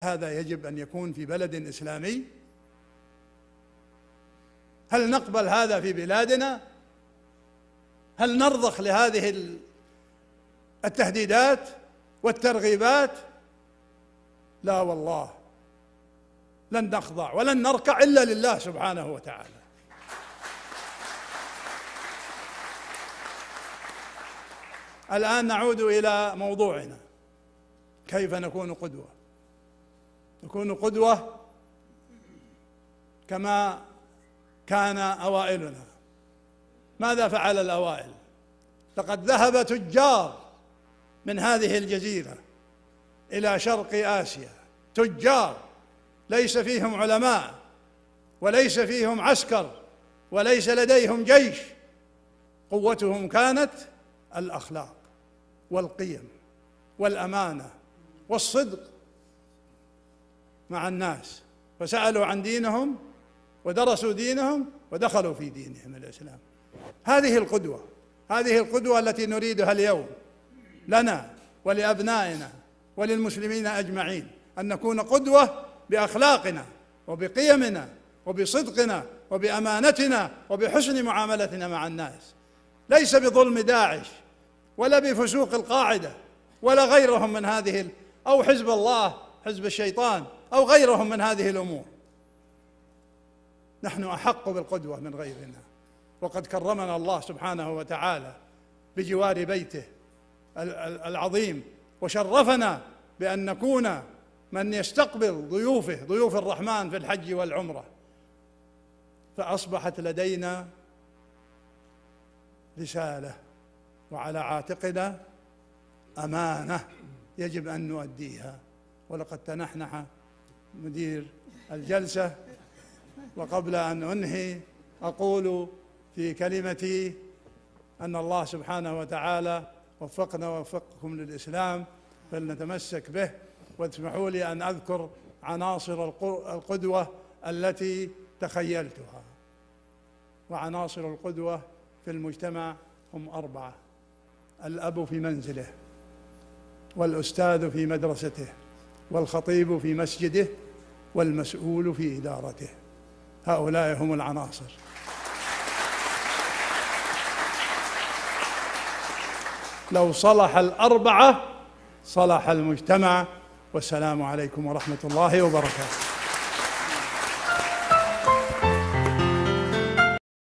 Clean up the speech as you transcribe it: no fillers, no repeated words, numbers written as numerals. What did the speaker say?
هذا يجب أن يكون في بلد إسلامي؟ هل نقبل هذا في بلادنا؟ هل نرضخ لهذه التهديدات والترغيبات؟ لا والله، لن نخضع ولن نركع إلا لله سبحانه وتعالى. الآن نعود إلى موضوعنا: كيف نكون قدوة؟ نكون قدوة كما كان أوائلنا. ماذا فعل الأوائل؟ لقد ذهب تجار من هذه الجزيرة إلى شرق آسيا، تجار ليس فيهم علماء وليس فيهم عسكر وليس لديهم جيش، قوتهم كانت الأخلاق والقيم والأمانة والصدق مع الناس، فسألوا عن دينهم ودرسوا دينهم ودخلوا في دينهم الإسلام. هذه القدوة، هذه القدوة التي نريدها اليوم لنا ولأبنائنا وللمسلمين أجمعين، أن نكون قدوة بأخلاقنا وبقيمنا وبصدقنا وبأمانتنا وبحسن معاملتنا مع الناس، ليس بظلم داعش ولا بفسوق القاعدة ولا غيرهم من هذه، أو حزب الله حزب الشيطان أو غيرهم من هذه الأمور. نحن أحق بالقدوة من غيرنا، وقد كرمنا الله سبحانه وتعالى بجوار بيته العظيم، وشرفنا بأن نكون من يستقبل ضيوفه، ضيوف الرحمن في الحج والعمرة. فأصبحت لدينا رسالة وعلى عاتقنا أمانة يجب أن نؤديها. ولقد تنحنح مدير الجلسة، وقبل أن أنهي أقول في كلمتي أن الله سبحانه وتعالى وفقنا ووفقكم للإسلام، فلنتمسك به. واسمحوا لي أن أذكر عناصر القدوة التي تخيلتها. وعناصر القدوة في المجتمع هم 4: الأب في منزله، والأستاذ في مدرسته، والخطيب في مسجده، والمسؤول في إدارته. هؤلاء هم العناصر. لو صلح ال4 صلح المجتمع. والسلام عليكم ورحمة الله وبركاته.